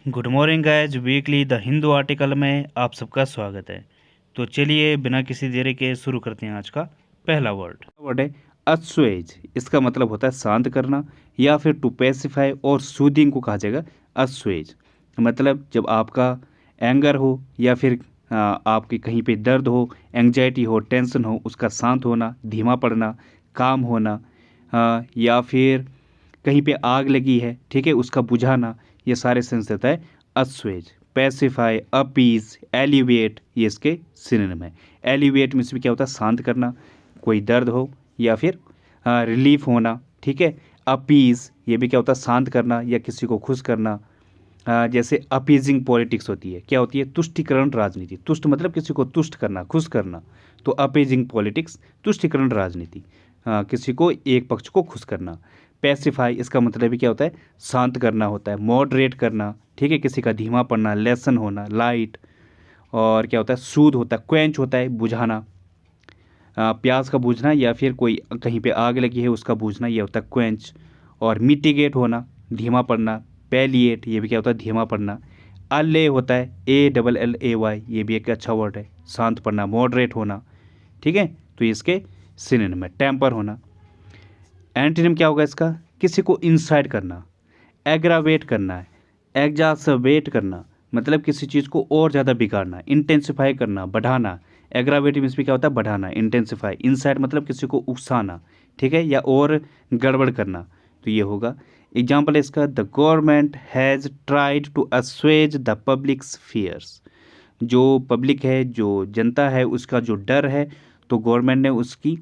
Good morning guys. Weekly the Hindu article में आप सबका स्वागत है। तो चलिए बिना किसी देरी के शुरू करते हैं आज का पहला वर्ड है अस्वेज। इसका मतलब होता है शांत करना या फिर टू पैसिफाई और सूदिंग को कहा जाएगा अस्वेज। मतलब जब आपका एंगर हो या फिर आपके कहीं पे दर्द हो, एंग्जाइटी हो, टेंशन हो, उसका शांत होना, धीमा पड़ना, काम होना, या फिर कहीं पे आग लगी है, ठीक है, उसका बुझाना, ये सारे सेंस देता है अस्वेज। पैसिफाई, अपीज, एलिवेट, ये इसके सिनोनिम है। एलिवेट मीन्स भी क्या होता है शांत करना, कोई दर्द हो या फिर रिलीफ होना, ठीक है। अपीज ये भी क्या होता है शांत करना या किसी को खुश करना। जैसे अपीजिंग पॉलिटिक्स होती है, क्या होती है तुष्टिकरण राजनीति। तुष्ट मतलब किसी को तुष्ट करना, खुश करना, तो अपीजिंग पॉलिटिक्स तुष्टिकरण राजनीति, किसी को एक पक्ष को खुश करना। पैसिफाई इसका मतलब भी क्या होता है शांत करना होता है, मॉडरेट करना, ठीक है, किसी का धीमा पड़ना, लेसन होना, लाइट। और क्या होता है सूद होता है, क्वेंच होता है बुझाना, प्यास का बुझना या फिर कोई कहीं पे आग लगी है उसका बुझना, ये होता है क्वेंच। और मिटिगेट होना, धीमा पड़ना। पैलिएट ये भी क्या होता है धीमा पड़ना। अल्ले होता है ALLAY, ये भी एक अच्छा वर्ड है, शांत पड़ना, मॉडरेट होना, ठीक है। तो इसके सिनोनिम है। टेम्पर होना। एंटीनिम क्या होगा इसका, किसी को इंसाइट करना, एग्रावेट करना है, एग्जासर्बेट करना, मतलब किसी चीज़ को और ज़्यादा बिगाड़ना, इंटेंसिफाई करना, बढ़ाना। एग्रावेट मीन्स भी क्या होता है बढ़ाना, इंटेंसिफाई। इंसाइट मतलब किसी को उकसाना, ठीक है, या और गड़बड़ करना, तो ये होगा। एग्जाम्पल है इसका, the government has tried to assuage the public's fears. जो पब्लिक है, जो जनता है, उसका जो डर है, तो गवर्नमेंट ने उसकी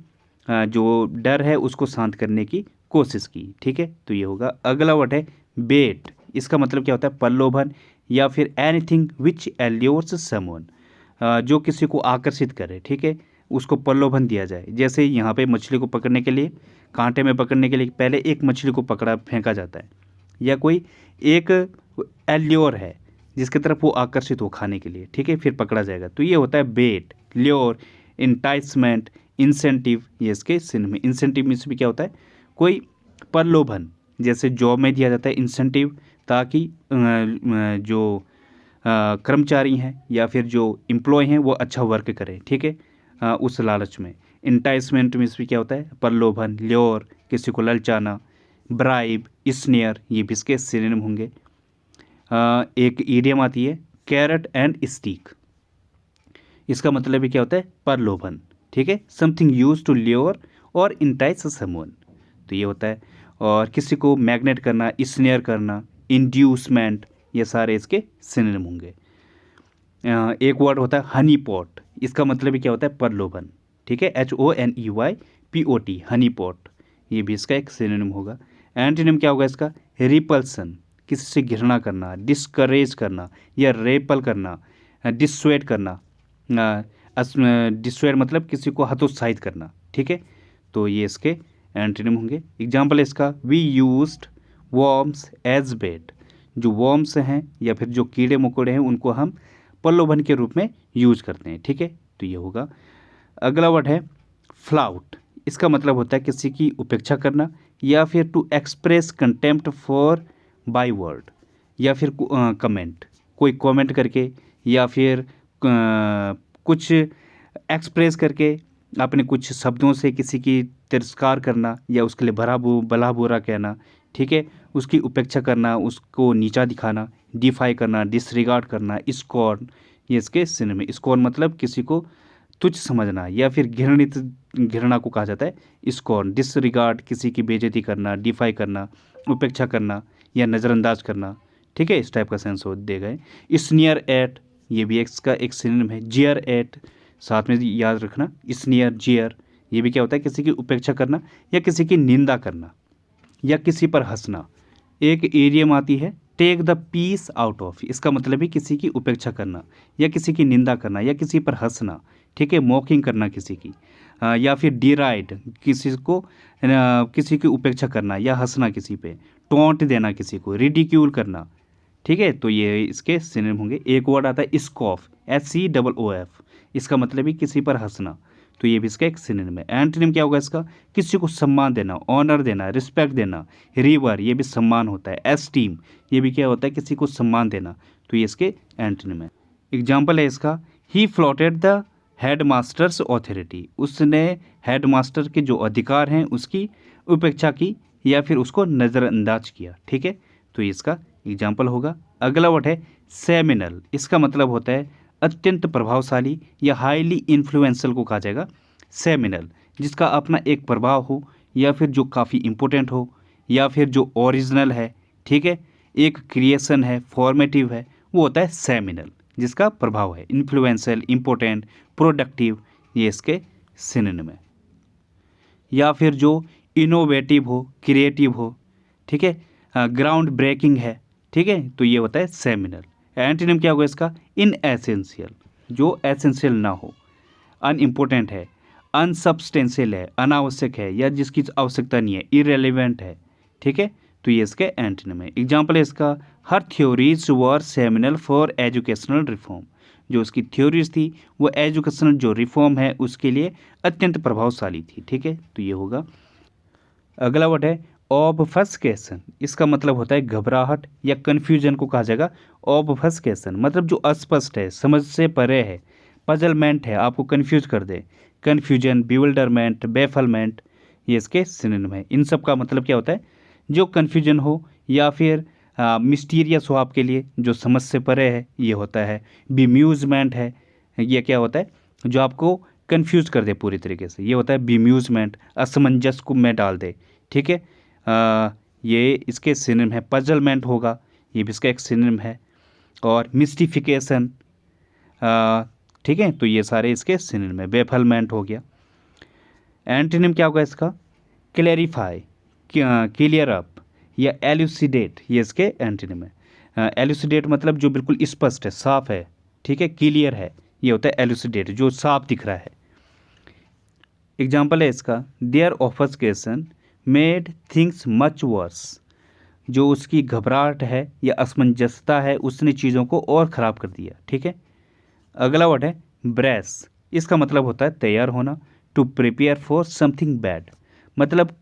जो डर है उसको शांत करने की कोशिश की, ठीक है। तो ये होगा। अगला वर्ड है बेट। इसका मतलब क्या होता है प्रलोभन या फिर एनीथिंग विच एल्योर्स समवन, जो किसी को आकर्षित करे, ठीक है, उसको प्रलोभन दिया जाए। जैसे यहाँ पे मछली को पकड़ने के लिए, कांटे में पकड़ने के लिए पहले एक मछली को पकड़ा फेंका जाता है, या कोई एक एल्योर है जिसकी तरफ वो आकर्षित हो खाने के लिए, ठीक है, फिर पकड़ा जाएगा। तो ये होता है बेट, ल्योर, इंटाइसमेंट, इंसेंटिव, ये इसके सिन में। इंसेंटिव मीन्स भी क्या होता है कोई प्रलोभन। जैसे जॉब में दिया जाता है इंसेंटिव, ताकि जो कर्मचारी हैं या फिर जो एम्प्लॉय हैं वो अच्छा वर्क करें, ठीक है, उस लालच में। इंटाइसमेंट मीन्स भी क्या होता है प्रलोभन, ल्योर, किसी को ललचाना, ब्राइब, स्नेयर, ये भी इसके सिनोनिम होंगे। एक ईडियम आती है कैरेट एंड स्टिक। इसका मतलब भी क्या होता है प्रलोभन, ठीक है, समथिंग यूज टू ल्योर और इंटाइस समवन, तो ये होता है। और किसी को मैग्नेट करना, स्नेयर करना, इंड्यूसमेंट, ये सारे इसके सिनोनिम होंगे। एक वर्ड होता है हनी पॉट। इसका मतलब भी क्या होता है प्रलोभन, ठीक है, HONEYPOT, हनी पॉट, ये भी इसका एक सिनोनिम होगा। एंटीनिम क्या होगा इसका, रिपल्सन, किसी से घृणा करना, डिस्करेज करना या रेपल करना, डिसुएड करना। डिसुएड मतलब किसी को हतोत्साहित करना, ठीक है, तो ये इसके एंटीनिम होंगे। एग्जाम्पल है इसका, वी यूज्ड वॉर्म्स एज बेट। जो वॉर्म्स हैं या फिर जो कीड़े मकोड़े हैं उनको हम प्रलोभन के रूप में यूज करते हैं, ठीक है, तो ये होगा। अगला वर्ड है फ्लाउट। इसका मतलब होता है किसी की उपेक्षा करना या फिर to express contempt for by word, या फिर कमेंट, कोई कमेंट करके या फिर कुछ एक्सप्रेस करके अपने कुछ शब्दों से किसी की तिरस्कार करना या उसके लिए भला बुरा कहना, ठीक है, उसकी उपेक्षा करना, उसको नीचा दिखाना, डिफाई करना, डिसरिगार्ड करना, स्कॉर्न, ये इसके सिनोनिम में। स्कॉर्न मतलब किसी को तुच्छ समझना या फिर घृणित, घृणा को कहा जाता है स्कॉर्न। डिसरिगार्ड किसी की बेइज्जती करना, डिफाई करना, उपेक्षा करना या नज़रअंदाज करना, ठीक है, इस टाइप का सेंस हो दे गए। स्नियर एट, ये भी इसका एक सिनोनिम है। जियर एट, साथ में याद रखना, स्नियर, जियर, ये भी क्या होता है किसी की उपेक्षा करना या किसी की निंदा करना या किसी पर हंसना। एक इडियम आती है take the piss out of. इसका मतलब है किसी की उपेक्षा करना या किसी की निंदा करना या किसी पर हंसना, ठीक है, मॉकिंग करना किसी की, या फिर डिराइड, किसी को किसी की उपेक्षा करना या हंसना किसी पे, टोंट देना किसी को, रिडिक्यूल करना, ठीक है, तो ये इसके सिनोनिम होंगे। एक वर्ड आता है स्कॉफ, SCOOF। इसका मतलब ही किसी पर हंसना, तो ये भी इसका एक सिनोनिम है। एंटोनिम क्या होगा इसका? किसी को सम्मान देना, ऑनर देना, रिस्पेक्ट देना। रिवर ये भी सम्मान होता है। एस्टीम ये भी क्या होता है? किसी को सम्मान देना। तो ये इसके एंटोनिम है। एग्जाम्पल है इसका, ही फ्लॉटेड द हेड मास्टर्स ऑथोरिटी, उसने हेड मास्टर के जो अधिकार हैं उसकी उपेक्षा की या फिर उसको नज़रअंदाज किया। ठीक है, तो ये इसका एग्जाम्पल होगा। अगला वर्ड है सेमिनल, इसका मतलब होता है अत्यंत प्रभावशाली या हाईली इन्फ्लुएंशियल को कहा जाएगा सेमिनल, जिसका अपना एक प्रभाव हो या फिर जो काफ़ी इम्पोर्टेंट हो या फिर जो ओरिजिनल है। ठीक है, एक क्रिएशन है, फॉर्मेटिव है, वो होता है सेमिनल, जिसका प्रभाव है इन्फ्लुएंशियल, इम्पोर्टेंट, प्रोडक्टिव, ये इसके सिनोनिम है। या फिर जो इनोवेटिव हो, क्रिएटिव हो, ठीक है, ग्राउंड ब्रेकिंग है। ठीक है, तो ये होता है सेमिनल। एंटोनिम क्या होगा इसका? इन एसेंशियल, जो एसेंशियल ना हो, अनइम्पोर्टेंट है, अनसब्सटेंशियल है, अनावश्यक है या जिसकी आवश्यकता नहीं है, इरेलीवेंट है। ठीक है, तो ये इसके एंटोनिम है। एग्जाम्पल है इसका, her theories were seminal for educational reform, जो उसकी थ्योरीज थी वो एजुकेशनल जो रिफॉर्म है उसके लिए अत्यंत प्रभावशाली थी। ठीक है, तो ये होगा। अगला वर्ड है ऑबफस्केशन, इसका मतलब होता है घबराहट या कन्फ्यूजन को कहा जाएगा ऑबफस्केशन, मतलब जो अस्पष्ट है, समझ से परे है, पजलमेंट है, आपको कन्फ्यूज कर दे। कन्फ्यूजन, बिविल्डरमेंट, बेफलमेंट, ये इसके सिनोनिम है। इन सब का मतलब क्या होता है? जो कन्फ्यूजन हो या फिर मिस्टीरियस हो आपके लिए, जो समझ से परे है, ये होता है। बिम्यूजमेंट है, ये क्या होता है? जो आपको कन्फ्यूज कर दे पूरी तरीके से, ये होता है बिम्यूजमेंट, असमंजस को में डाल दे। ठीक है, ये इसके सिनोनिम है। पजलमेंट होगा, ये भी इसका एक सिनोनिम है। और मिस्टिफिकेशन, ठीक है, तो ये सारे इसके सिनोनिम है। बेफलमेंट हो गया। एंटोनिम क्या होगा इसका? क्लेरिफाई, क्लियर अप या एल्यूसिडेट, ये इसके एंटोनिम है। एल्यूसिडेट मतलब जो बिल्कुल स्पष्ट है, साफ है। ठीक है, क्लियर है, ये होता है एल्यूसिडेट, जो साफ दिख रहा है। एग्जाम्पल है इसका, their obfuscation made things much worse, जो उसकी घबराहट है या असमंजसता है उसने चीज़ों को और ख़राब कर दिया। ठीक है, अगला वर्ड है ब्रेस, इसका मतलब होता है तैयार होना। To prepare for something bad, मतलब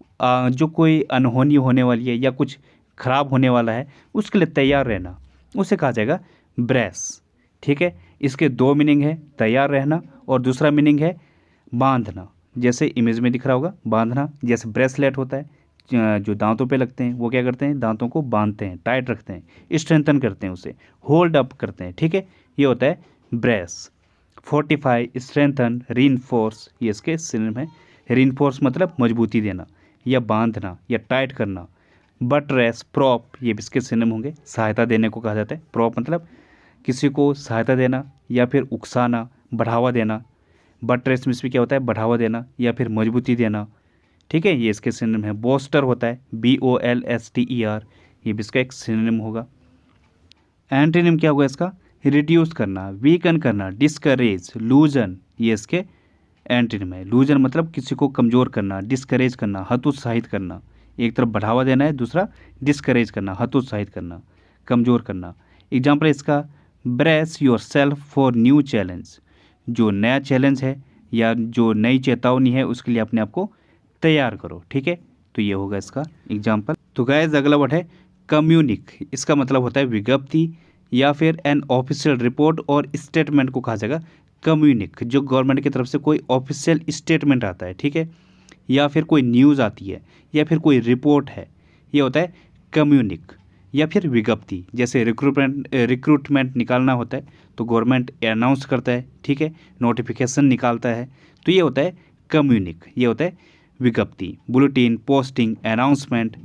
जो कोई अनहोनी होने वाली है या कुछ खराब होने वाला है उसके लिए तैयार रहना, उसे कहा जाएगा ब्रेस। ठीक है, इसके दो मीनिंग है, तैयार रहना और दूसरा मीनिंग है बांधना। जैसे इमेज में दिख रहा होगा, बांधना, जैसे ब्रेसलेट होता है जो दांतों पे लगते हैं, वो क्या करते हैं? दांतों को बांधते हैं, टाइट रखते हैं, स्ट्रेंथन करते हैं, उसे होल्ड अप करते हैं। ठीक है, ये होता है ब्रेस। फोर्टिफाई, स्ट्रेंथन, रीइंफोर्स, ये इसके सिनोनिम है। रीइंफोर्स मतलब मजबूती देना या बांधना या टाइट करना। बटरेस, प्रॉप, ये भी इसके सिनोनिम होंगे। सहायता देने को कहा जाता है। प्रॉप मतलब किसी को सहायता देना या फिर उकसाना, बढ़ावा देना। बटरेस में भी क्या होता है? बढ़ावा देना या फिर मजबूती देना। ठीक है, ये इसके सिनोनिम है। बोस्टर होता है, BOLSTER, ये भी इसका एक सिनोनिम होगा। एंटोनिम क्या होगा इसका? रिड्यूस करना, वीकन करना, डिस्करेज, लूजन, ये इसके एंटोनिम है। लूजन मतलब किसी को कमज़ोर करना, डिस्करेज करना, हतोत्साहित करना। एक तरफ बढ़ावा देना है, दूसरा डिस्करेज करना, हतोत्साहित करना, कमज़ोर करना। एग्जाम्पल इसका, brace your self for new challenge, जो नया चैलेंज है या जो नई चेतावनी है उसके लिए अपने आप को तैयार करो। ठीक है, तो ये होगा इसका एग्जाम्पल। तो गाइस अगला वर्ड है कम्युनिक, इसका मतलब होता है विज्ञप्ति या फिर एन ऑफिशियल रिपोर्ट और स्टेटमेंट को कहा जाएगा कम्युनिक, जो गवर्नमेंट की तरफ से कोई ऑफिशियल स्टेटमेंट आता है। ठीक है, या फिर कोई न्यूज़ आती है या फिर कोई रिपोर्ट है, ये होता है कम्युनिक। या फिर विज्ञप्ति, जैसे रिक्रूटमेंट निकालना होता है तो गवर्नमेंट अनाउंस करता है। ठीक है, नोटिफिकेशन निकालता है, तो ये होता है कम्युनिक, ये होता है विज्ञप्ति। बुलेटिन, पोस्टिंग, अनाउंसमेंट,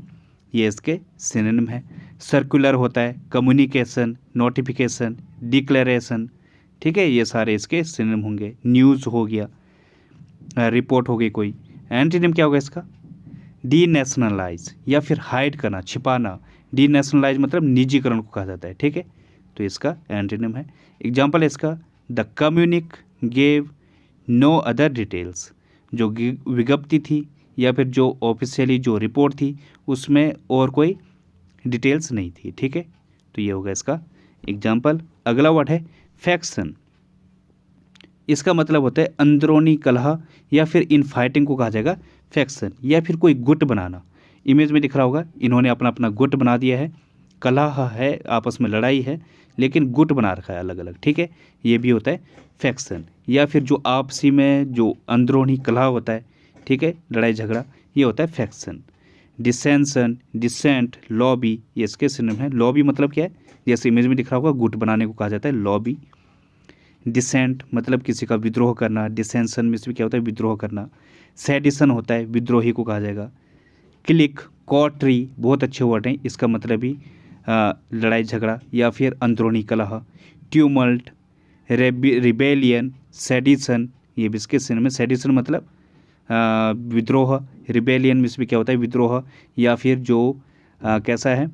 ये इसके सिनोनिम है। सर्कुलर होता है, कम्युनिकेशन, नोटिफिकेशन, डिक्लेरेशन। ठीक है, ये सारे इसके सिनोनिम होंगे। न्यूज़ हो गया, रिपोर्ट हो गई कोई। एंटोनिम क्या होगा इसका? डीनेशनलाइज या फिर हाइड करना, छिपाना। डीनेशनलाइज मतलब निजीकरण को कहा जाता है। ठीक है, तो इसका एंटोनिम है। एग्जाम्पल है इसका, the communique gave no other details, जो विज्ञप्ति थी या फिर जो ऑफिशियली जो रिपोर्ट थी उसमें और कोई डिटेल्स नहीं थी। ठीक है, तो ये होगा इसका एग्जाम्पल। अगला वर्ड है फैक्शन, इसका मतलब होता है अंदरूनी कलह या फिर इन फाइटिंग को कहा जाएगा फैक्शन, या फिर कोई गुट बनाना। इमेज में दिख रहा होगा, इन्होंने अपना अपना गुट बना दिया है, कलह है, आपस में लड़ाई है, लेकिन गुट बना रखा है अलग अलग, ठीक है, ये भी होता है फैक्शन। या फिर जो आपसी में जो अंदरूनी कलह होता है, ठीक है, लड़ाई झगड़ा, ये होता है फैक्शन। डिसेंशन, डिसेंट, लॉबी, ये इसके सिनोनिम है। लॉबी मतलब क्या है, जैसे इमेज में दिख रहा होगा, गुट बनाने को कहा जाता है लॉबी। डिसेंट मतलब किसी का विद्रोह करना, डिसेंशन में से क्या होता है, विद्रोह करना। सेडिशन होता है, विद्रोही को कहा जाएगा। क्लिक, कॉटरी, बहुत अच्छे वर्ड हैं, इसका मतलब भी लड़ाई झगड़ा या फिर अंदरूनी कलह। ट्यूमल्ट, रिबेलियन, सेडिशन, ये भी इसके सिनोनिम में। सेडिशन मतलब विद्रोह, रिबेलियन में भी क्या होता है, विद्रोह, या फिर जो कैसा है,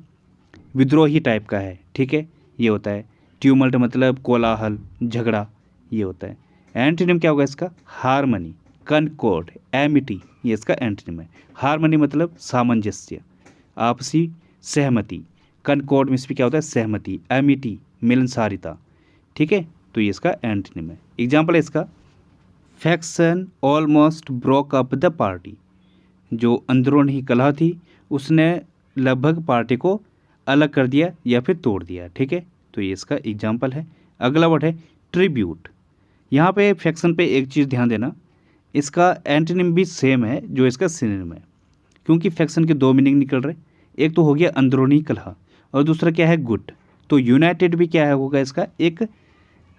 विद्रोही टाइप का है, ठीक है, ये होता है। ट्यूमल्ट मतलब कोलाहल, झगड़ा, ये होता है। एंटीनिम क्या होगा इसका, हार्मनी, कनकॉर्ड, एमिटी, ये इसका एंटीनिम है। हार्मनी मतलब सामंजस्य, आपसी सहमति। कनकॉर्ड में भी क्या होता है, सहमति। एमिटी मिलनसारिता, ठीक है, तो ये इसका एंटीनिम है। एग्जाम्पल है इसका, faction almost broke up the party, जो अंदरूनी कलह थी उसने लगभग पार्टी को अलग कर दिया या फिर तोड़ दिया, ठीक है, तो ये इसका एग्जाम्पल है। अगला वर्ड है ट्रिब्यूट। यहाँ पे फैक्शन पे एक चीज़ ध्यान देना, इसका एंटोनिम भी सेम है जो इसका सिनोनिम है, क्योंकि फैक्शन के दो मीनिंग निकल रहे, एक तो हो गया अंदरूनी कलह और दूसरा क्या है, गुट। तो यूनाइटेड भी क्या है होगा इसका, एक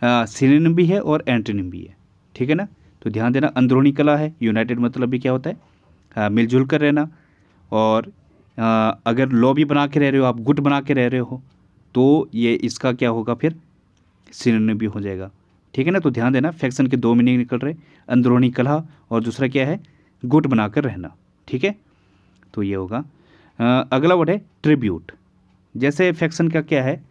सिनोनिम भी है और एंटोनिम भी है, ठीक है ना। तो ध्यान देना, अंदरूनी कलह है, यूनाइटेड मतलब भी क्या होता है, मिलजुल कर रहना। और अगर लॉबी बना के रह रहे हो आप, गुट बना के रह रहे हो, तो ये इसका क्या होगा फिर, सिनोनिम भी हो जाएगा, ठीक है ना। तो ध्यान देना, फैक्शन के दो मीनिंग निकल रहे, अंदरूनी कलह और दूसरा क्या है, गुट बनाकर रहना, ठीक है, तो ये होगा। अगला वर्ड है ट्रिब्यूट। जैसे फैक्शन का क्या है,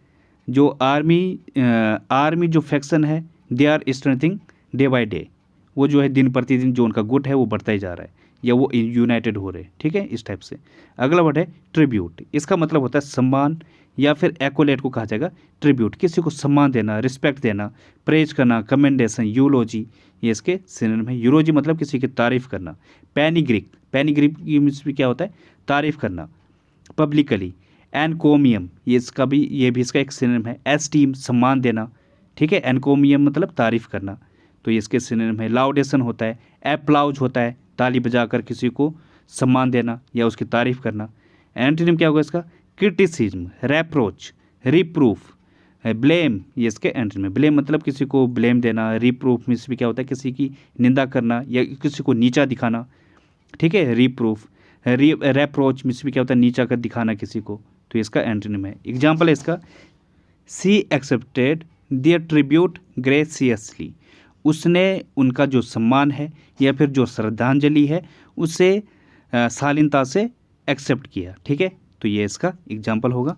जो आर्मी जो फैक्शन है, they are strengthening day by day, वो जो है दिन प्रतिदिन जो उनका गुट है वो बढ़ता ही जा रहा है, या वो यूनाइटेड हो रहे हैं, ठीक है, इस टाइप से। अगला वर्ड है ट्रिब्यूट। इसका मतलब होता है सम्मान या फिर एक्कोलेट को कहा जाएगा ट्रिब्यूट, किसी को सम्मान देना, रिस्पेक्ट देना, प्रेज करना, कमेंडेशन, यूलोजी, ये इसके सिनोनिम है। यूलोजी मतलब किसी की तारीफ करना। पैनिग्रिक, पैनिग्रिक भी क्या होता है, तारीफ करना पब्लिकली। एनकोमियम, ये भी इसका एक सिनोनिम है। एस्टीम, सम्मान देना, ठीक है, एनकोमियम मतलब तारीफ करना, तो ये इसके सिनोनिम है। लाउडेशन होता है, एप्लाउज होता है, ताली बजाकर किसी को सम्मान देना या उसकी तारीफ करना। एंटोनिम क्या होगा इसका, क्रिटिसिज्म, रेप्रोच, रिप्रूफ, ब्लेम, ये इसके एंटोनिम है। ब्लेम मतलब किसी को ब्लेम देना। रिप्रूफ में भी क्या होता है, किसी की निंदा करना या किसी को नीचा दिखाना, ठीक है, रिप्रूफ। रेप्रोच में भी क्या होता है, नीचा कर दिखाना किसी को, तो इसका एंटोनिम है। एग्जाम्पल है इसका, सी एक्सेप्टेड देयर ट्रिब्यूट ग्रेसियसली, उसने उनका जो सम्मान है या फिर जो श्रद्धांजलि है उसे शालीनता से एक्सेप्ट किया, ठीक है, तो ये इसका एग्जाम्पल होगा।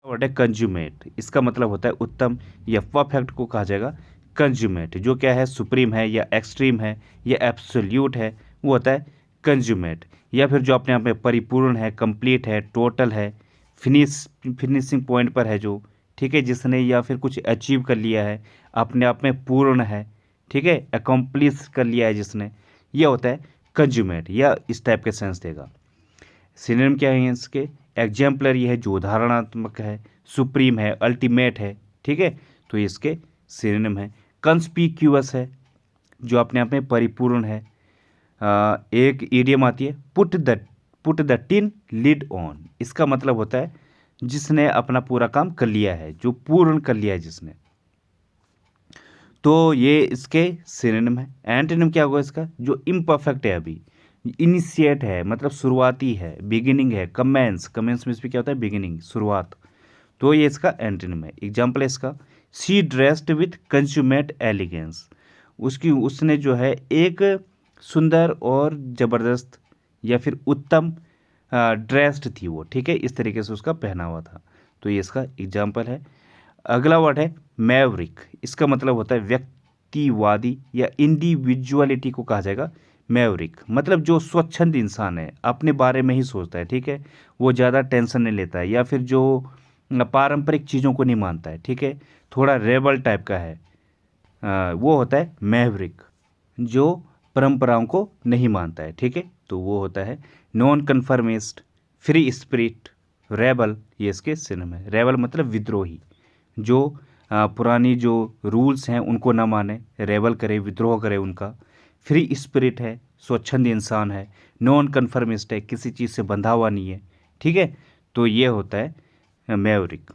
वर्ड है कंज्यूमेट। इसका मतलब होता है उत्तम या परफेक्ट को कहा जाएगा कंज्यूमेट। जो क्या है, सुप्रीम है या एक्सट्रीम है या एब्सोल्यूट है, वो होता है कंज्यूमेट। या फिर जो अपने आप में परिपूर्ण है, कंप्लीट है, टोटल है, फिनिशिंग पॉइंट पर है जो, ठीक है, जिसने या फिर कुछ अचीव कर लिया है, अपने आप में पूर्ण है, ठीक है, अकम्प्लिश कर लिया है जिसने, यह होता है कंज्यूमेट, या इस टाइप के सेंस देगा। सिनोनिम क्या है इसके, एग्जाम्पलरी है, जो उदाहरणात्मक है, सुप्रीम है, अल्टीमेट है, ठीक है, तो इसके सिनोनिम है। कंस्पिक्यूअस है, जो अपने आप में परिपूर्ण है। एक इडियम आती है, put the tin lid on. इसका मतलब होता है जिसने अपना पूरा काम कर लिया है, जो पूर्ण कर लिया है जिसने, तो ये इसके सिनोनिम है। एंटोनिम क्या होगा इसका, जो इम्परफेक्ट है, अभी इनिशिएट है मतलब शुरुआती है, बिगिनिंग है। कमेंस में भी क्या होता है, बिगिनिंग, शुरुआत, तो ये इसका एंटोनिम है। एग्जाम्पल है इसका, she dressed with consummate elegance, उसने जो है एक सुंदर और ज़बरदस्त या फिर उत्तम ड्रेस्ड थी वो, ठीक है, इस तरीके से उसका पहनावा था, तो ये इसका एग्जाम्पल है। अगला वर्ड है मैवरिक। इसका मतलब होता है व्यक्तिवादी या इंडिविजुअलिटी को कहा जाएगा मैवरिक। मतलब जो स्वच्छंद इंसान है, अपने बारे में ही सोचता है, ठीक है, वो ज़्यादा टेंशन नहीं लेता है, या फिर जो पारंपरिक चीज़ों को नहीं मानता है, ठीक है, थोड़ा रेबल टाइप का है, वो होता है मैवरिक, जो परंपराओं को नहीं मानता है, ठीक है। तो वो होता है non conformist, free spirit, rebel, ये इसके सिनोनिम है। रेबल मतलब विद्रोही, जो पुरानी जो रूल्स हैं उनको ना माने, रेबल करे, विद्रोह करे उनका। फ्री स्पिरिट है, स्वच्छंद इंसान है। नॉन कन्फर्मिस्ट है, किसी चीज़ से बंधा हुआ नहीं है, ठीक है। तो ये होता है मैवरिक।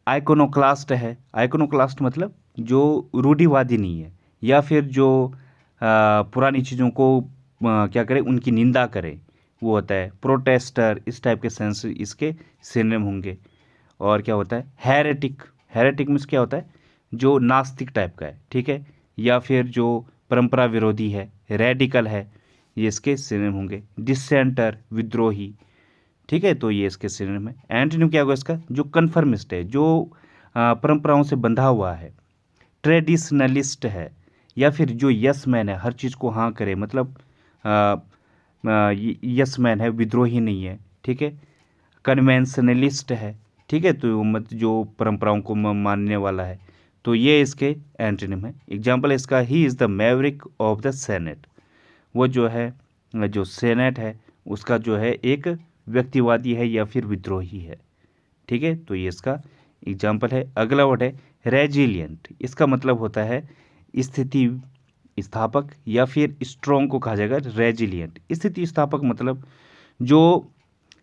आइकोनोक्लास्ट है। आइकोनोक्लास्ट मतलब जो रूढ़िवादी नहीं है, या फिर जो पुरानी चीज़ों को क्या करे, उनकी निंदा करे, वो होता है प्रोटेस्टर। इस टाइप के सेंस इसके सिनोनिम होंगे। और क्या होता है हेरेटिक। हेरेटिक मीन्स क्या होता है, जो नास्तिक टाइप का है, ठीक है, या फिर जो परंपरा विरोधी है, रेडिकल है, ये इसके सिनोनिम होंगे। डिसेंटर, विद्रोही, ठीक है। तो ये इसके सिनोनिम है। एंटोनिम क्या होगा इसका, जो कन्फर्मिस्ट है, जो परंपराओं से बंधा हुआ है। ट्रेडिशनलिस्ट है, या फिर जो यस मैन है, हर चीज़ को हाँ करे, मतलब यस मैन है, विद्रोही नहीं है, ठीक है। कन्वेंशनलिस्ट है, ठीक है, तो मत जो परंपराओं को मानने वाला है। तो ये इसके एंटोनिम है। एग्जाम्पल इसका, he is the Maverick of the senate. वो जो है, जो सेनेट है उसका जो है एक व्यक्तिवादी है या फिर विद्रोही है, ठीक है। तो ये इसका एग्जाम्पल है। अगला वर्ड है रेजिलियंट। इसका मतलब होता है स्थिति स्थापक, या फिर स्ट्रॉन्ग को कहा जाएगा रेजिलियंट। स्थिति स्थापक मतलब जो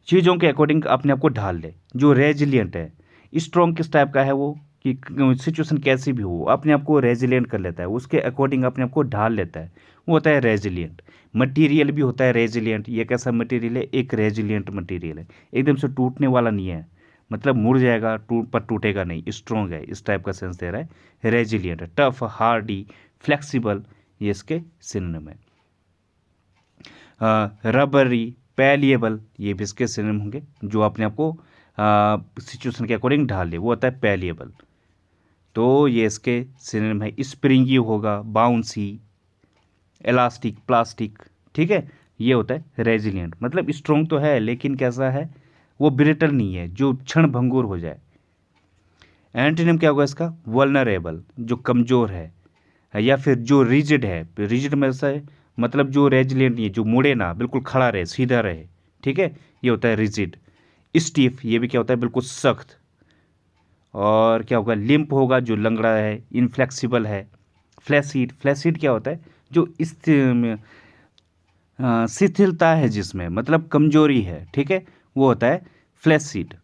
चीज़ों के अकॉर्डिंग अपने आप को ढाल ले। जो रेजिलियंट है, स्ट्रॉन्ग किस टाइप का है, वो कि सिचुएशन कैसी भी हो अपने आप को रेजिलियंट कर लेता है, उसके अकॉर्डिंग अपने आप को ढाल लेता है, वो होता है रेजिलियंट। मटीरियल भी होता है रेजिलियंट। ये कैसा मटीरियल है, एक रेजिलियंट मटीरियल है, एकदम से टूटने वाला नहीं है, मतलब मुड़ जाएगा पर टूटेगा नहीं, स्ट्रॉन्ग है, इस टाइप का सेंस दे रहा है। रेजिलियंट, टफ, हार्डी, फ्लेक्सिबल, ये इसके सिनोनिम है। रबरी, पैलिएबल, ये भी इसके सिनोनिम होंगे, जो अपने आप को सिचुएशन के अकॉर्डिंग ढाल ले, वो होता है पैलिएबल। तो ये इसके सिनोनिम है। स्प्रिंगी होगा, बाउंसी, इलास्टिक, प्लास्टिक, ठीक है। ये होता है रेजिलियंट, मतलब स्ट्रॉन्ग तो है लेकिन कैसा है, वो ब्रिटल नहीं है, जो क्षण भंगुर हो जाए। एंटोनिम क्या होगा इसका, वल्नरेबल, जो कमज़ोर है, या फिर जो रिजिड है। रिजिड में ऐसा है, मतलब जो रेजिलियंट नहीं है, जो मुड़े ना, बिल्कुल खड़ा रहे, सीधा रहे, ठीक है, ये होता है रिजिड। स्टीफ, ये भी क्या होता है, बिल्कुल सख्त। और क्या होगा, लिम्प होगा, जो लंगड़ा है, इनफ्लेक्सिबल है। फ्लैसिड, फ्लैसिड क्या होता है, जो शिथिलता है जिसमें, मतलब कमजोरी है, ठीक है, वो होता है फ्लैसिड।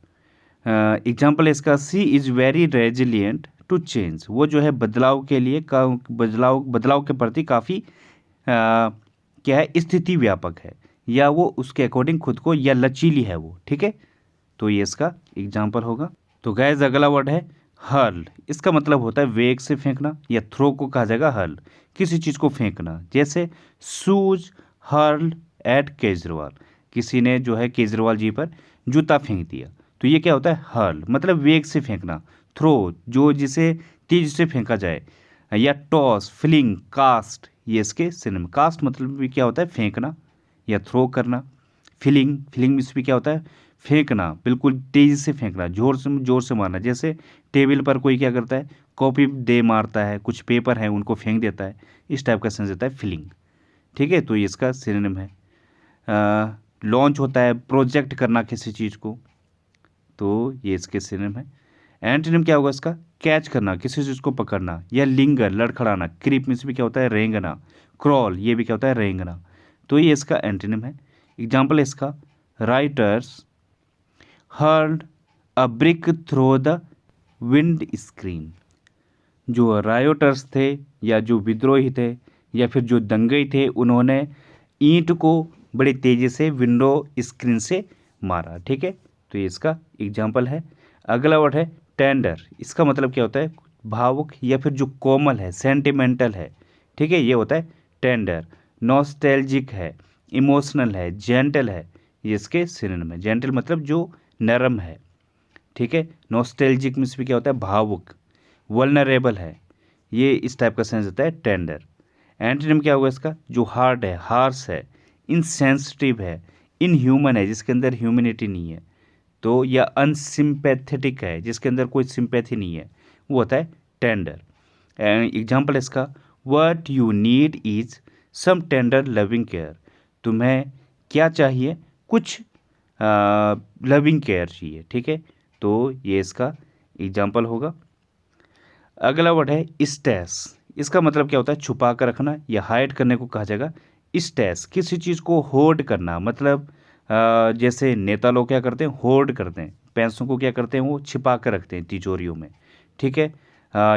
एग्जाम्पल इसका, she is very resilient to change. वो जो है बदलाव के लिए बदलाव के प्रति काफ़ी क्या है, स्थिति व्यापक है, या वो उसके अकॉर्डिंग खुद को, या लचीली है वो, ठीक है। तो ये इसका एग्जाम्पल होगा। तो गैस अगला वर्ड है हर्ल। इसका मतलब होता है वेग से फेंकना, या थ्रो को कहा जाएगा हर्ल, किसी चीज़ को फेंकना। जैसे शूज हर्ल एट केजरीवाल, किसी ने जो है केजरीवाल जी पर जूता फेंक दिया। तो ये क्या होता है, हर्ल, मतलब वेग से फेंकना। थ्रो, जो जिसे तेज से फेंका जाए। या टॉस, फ्लिंग, कास्ट, ये इसके सिनोनिम। कास्ट मतलब भी क्या होता है, फेंकना या थ्रो करना। फिलिंग, फिलिंग मीन्स भी क्या होता है, फेंकना, बिल्कुल तेज़ी से फेंकना, जोर से मारना। जैसे टेबल पर कोई क्या करता है, कॉपी दे मारता है, कुछ पेपर है उनको फेंक देता है, इस टाइप का सेंस देता है फिलिंग, ठीक है। तो ये इसका सिनोनिम है। लॉन्च होता है प्रोजेक्ट करना किसी चीज़ को, तो ये इसके सिनोनिम है। एंटोनिम क्या होगा इसका, कैच करना, किसी चीज़ को पकड़ना, या लिंगर, लड़खड़ाना। क्रीप मीन्स भी क्या होता है, रेंगना। क्रॉल, ये भी क्या होता है, रेंगना। तो ये इसका एंटोनिम है। एग्जाम्पल इसका, rioters hurled a brick through the windscreen. जो रायोटर्स थे, या जो विद्रोही थे, या फिर जो दंगई थे, उन्होंने ईंट को बड़ी तेज़ी से विंडो स्क्रीन से मारा, ठीक है। तो ये इसका एग्जाम्पल है। अगला वर्ड है टेंडर। इसका मतलब क्या होता है, भावुक, या फिर जो कोमल है, सेंटिमेंटल है, ठीक है, ये होता है टेंडर। नॉस्टैल्जिक है, इमोशनल है, जेंटल है, ये इसके सिनोनिम है। जेंटल मतलब जो नरम है, ठीक है। नॉस्टैल्जिक मीन्स भी क्या होता है, भावुक। वल्नरेबल है, ये इस टाइप का सेंस होता है टेंडर। एंटोनिम क्या होगा इसका, जो हार्ड है, हार्श है, इनसेंसिटिव है, इनह्यूमन है, जिसके अंदर ह्यूमैनिटी नहीं है, तो या अनसिम्पैथेटिक है, जिसके अंदर कोई सिंपैथी नहीं है, वो होता है टेंडर। एग्जाम्पल इसका, what you need is some tender loving care. तुम्हें क्या चाहिए, कुछ लविंग केयर चाहिए, ठीक है। तो ये इसका एग्जाम्पल होगा। अगला वर्ड है स्टैश। इसका मतलब क्या होता है, छुपा कर रखना या हाइड करने को कहा जाएगा। स्टैश किसी चीज़ को होर्ड करना, मतलब जैसे नेता लोग क्या करते हैं, होर्ड करते हैं, पैसों को क्या करते हैं, वो छिपा कर रखते हैं तिजोरियों में, ठीक है।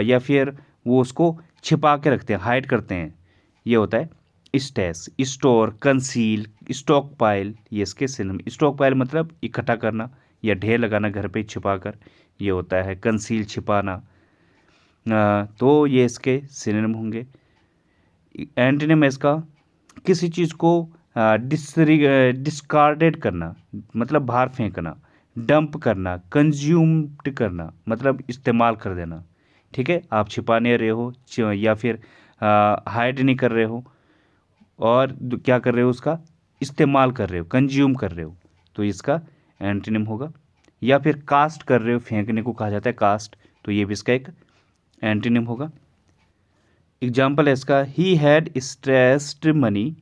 या फिर वो उसको छिपा के रखते हैं, हाइड करते हैं, ये होता है stash. Store, conceal, stock pile, ये इसके सिनोनिम। स्टॉक पाइल मतलब इकट्ठा करना या ढेर लगाना घर पे छिपा कर, ये होता है कंसील, छिपाना। तो ये इसके सिनोनिम होंगे। एंटोनिम है इसका, किसी चीज़ को डिस्कार्डेड करना, मतलब बाहर फेंकना, डंप करना, कंज्यूम्ड करना, मतलब इस्तेमाल कर देना, ठीक है। आप छिपा नहीं रहे हो या फिर हाइड नहीं कर रहे हो, और क्या कर रहे हो, उसका इस्तेमाल कर रहे हो, कंज्यूम कर रहे हो, तो इसका एंटोनिम होगा। या फिर कास्ट कर रहे हो, फेंकने को कहा जाता है कास्ट, तो ये भी इसका एक एंटोनिम होगा। एग्जाम्पल है इसका, he had stashed money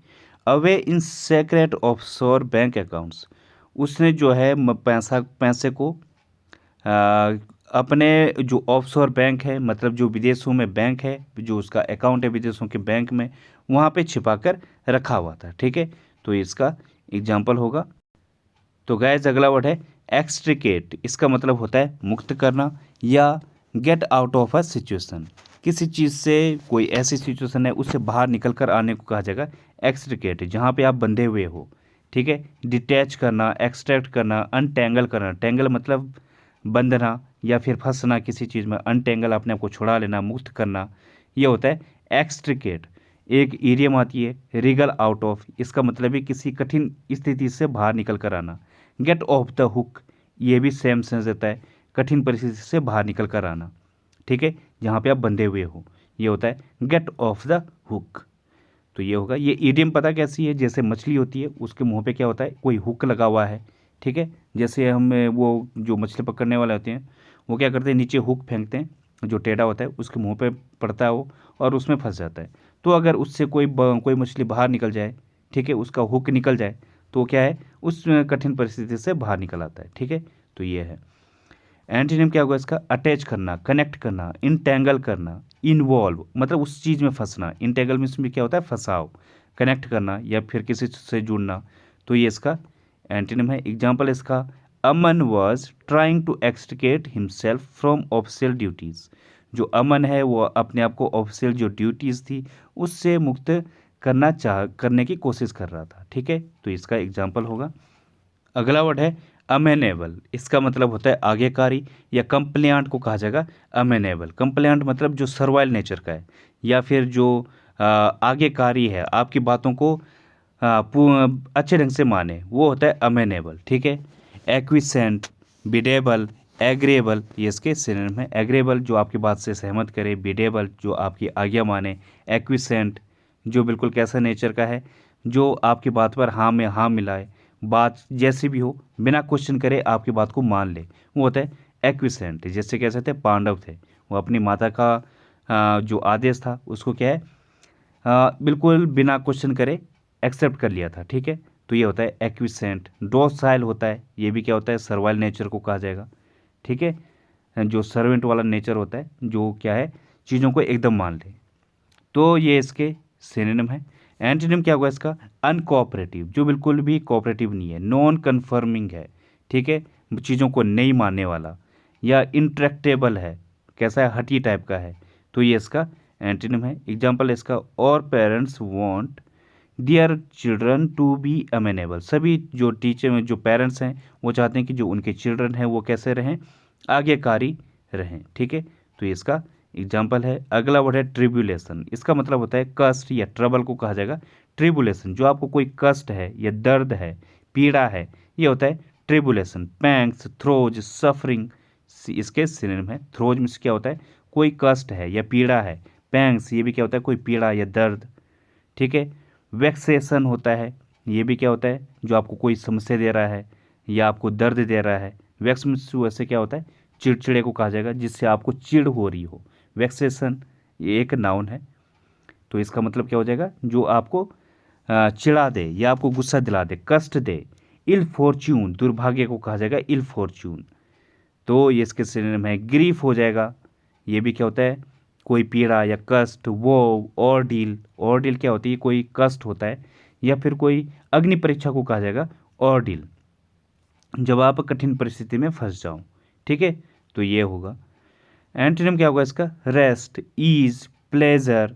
away in secret offshore bank accounts. उसने जो है पैसे को अपने जो ऑफशोर बैंक है, मतलब जो विदेशों में बैंक है, जो उसका अकाउंट है विदेशों के बैंक में, वहाँ पे छिपा कर रखा हुआ था, ठीक है। तो इसका एग्जाम्पल होगा। तो गैस अगला वर्ड है एक्सट्रिकेट। इसका मतलब होता है मुक्त करना या get out of a situation. किसी चीज़ से कोई ऐसी सिचुएशन है, उससे बाहर निकल कर आने को कहा जाएगा एक्सट्रिकेट, जहाँ पे आप बंधे हुए हो, ठीक है। डिटैच करना, एक्सट्रैक्ट करना, अनटेंगल करना। टेंगल मतलब बंधना या फिर फंसना किसी चीज़ में, अनटेंगल अपने आप को छुड़ा लेना, मुक्त करना, ये होता है एक्सट्रिकेट। एक ईडियम आती है रिगल आउट ऑफ। इसका मतलब है किसी कठिन स्थिति से बाहर निकल कर आना। गेट ऑफ द हुक, ये भी सेम सेंस देता है, कठिन परिस्थिति से बाहर निकल कर आना, ठीक है, जहाँ पे आप बंधे हुए हो, ये होता है गेट ऑफ द हुक। तो ये होगा। ये ईडियम पता कैसी है, जैसे मछली होती है, उसके मुंह पे क्या होता है, कोई हुक लगा हुआ है, ठीक है। जैसे हम वो जो मछली पकड़ने वाले होते हैं, वो क्या करते हैं, नीचे हुक फेंकते हैं, जो टेढ़ा होता है उसके मुंह पे पड़ता है वो, और उसमें फंस जाता है। तो अगर उससे कोई मछली बाहर निकल जाए, ठीक है, उसका हुक निकल जाए, तो क्या है, उस कठिन परिस्थिति से बाहर निकल आता है, ठीक है। तो ये है। एंटीनिम क्या होगा इसका, अटैच करना, कनेक्ट करना, इंटेंगल करना, इन्वॉल्व मतलब उस चीज़ में फंसना। इंटेंगल मीन्स में क्या होता है, फंसाव, कनेक्ट करना या फिर किसी से जुड़ना, तो ये इसका एंटीनिम है। एग्जाम्पल इसका, Aman was trying to extricate himself from official duties. जो अमन है वो अपने आप को ऑफिशियल जो ड्यूटीज़ थी उससे मुक्त करने की कोशिश कर रहा था, ठीक है। तो इसका एग्जाम्पल होगा। अगला वर्ड है अमेनेबल। इसका मतलब होता है आज्ञाकारी या कंप्लेंट को कहा जाएगा अमेनेबल। कंप्लेंट मतलब जो सर्वाइल नेचर का है या फिर जो आज्ञाकारी है, आपकी बातों को अच्छे ढंग से माने, वो होता है अमेनेबल, ठीक है। एक्विसेंट, बिडेबल, एग्रेबल, ये इसके सिनोनिम है। एग्रेबल जो आपकी बात से सहमत करे, बिडेबल जो आपकी आज्ञा माने, एक्विसेंट जो बिल्कुल कैसा नेचर का है, जो आपकी बात पर हाँ में हाँ मिलाए, बात जैसी भी हो बिना क्वेश्चन करे आपकी बात को मान ले, वो होता है एक्विसेंट। जैसे कह सकते हैं पांडव थे, वो अपनी माता का जो आदेश था उसको क्या है, बिल्कुल बिना क्वेश्चन करे एक्सेप्ट कर लिया था, ठीक है। तो ये होता है एक्विसेंट। डोसाइल होता है, ये भी क्या होता है, सर्वाइल नेचर को कहा जाएगा, ठीक है। जो सर्वेंट वाला नेचर होता है, जो क्या है, चीज़ों को एकदम मान ले, तो ये इसके सिनोनिम है। एंटोनिम क्या होगा इसका, अनकोऑपरेटिव, जो बिल्कुल भी कोऑपरेटिव नहीं है, नॉन कन्फर्मिंग है, ठीक है, चीज़ों को नहीं मानने वाला, या इंट्रैक्टेबल है, कैसा है, हटी टाइप का है, तो ये इसका एंटोनिम है। एग्जाम्पल इसका, और parents want their children to be amenable. सभी जो टीचर में जो पेरेंट्स हैं वो चाहते हैं कि जो उनके चिल्ड्रन हैं वो कैसे रहें, आज्ञाकारी रहें, ठीक है। तो ये इसका एग्जाम्पल है। अगला वर्ड है ट्रिब्यूलेशन। इसका मतलब होता है कष्ट या ट्रबल को कहा जाएगा ट्रिब्यूलेशन। जो आपको कोई कष्ट है या दर्द है, पीड़ा है, ये होता है ट्रिब्यूलेशन। पैंग्स, थ्रोज, सफरिंग इसके सिनोनिम है। थ्रोज मीन्स क्या होता है, कोई कष्ट है या पीड़ा है। पैंग्स ये भी क्या होता है, कोई पीड़ा या दर्द, ठीक है। वेक्सेशन होता है, ये भी क्या होता है, जो आपको कोई समस्या दे रहा है या आपको दर्द दे रहा है। वैक्स मीन्स वैसे क्या होता है, चिड़चिड़े को कहा जाएगा, जिससे आपको चिढ़ हो रही हो, वेक्सेशन ये एक नाउन है। तो इसका मतलब क्या हो जाएगा, जो आपको चिढ़ा दे या आपको गुस्सा दिला दे, कष्ट दे। इल फॉर्च्यून, दुर्भाग्य को कहा जाएगा इल फॉर्च्यून। तो ये इसके सिनोनिम है। ग्रीफ हो जाएगा, ये भी क्या होता है, कोई पीड़ा या कष्ट। वो ऑर्डील, ऑर्डील क्या होती है, कोई कष्ट होता है, या फिर कोई अग्नि परीक्षा को कहा जाएगा ऑर्डील, जब आप कठिन परिस्थिति में फंस जाओ। ठीक है, तो ये होगा। एंटोनिम क्या होगा इसका, rest, ease, pleasure,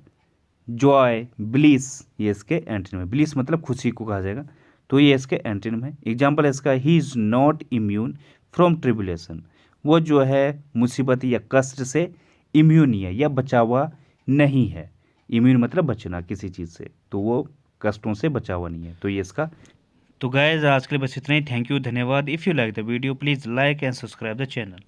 joy, bliss, ये इसके एंटोनिम है। ब्लिस मतलब खुशी को कहा जाएगा, तो ये इसके एंटोनिम है। एग्जाम्पल है इसका, he is not immune from tribulation, वो जो है मुसीबत या कष्ट से इम्यून नहीं है या बचा हुआ नहीं है। इम्यून मतलब बचना किसी चीज़ से, तो वो कष्टों से बचा हुआ नहीं है, तो ये इसका। तो गाइस आज के लिए बस इतना ही। थैंक यू, धन्यवाद। If you like the video please like and subscribe the channel.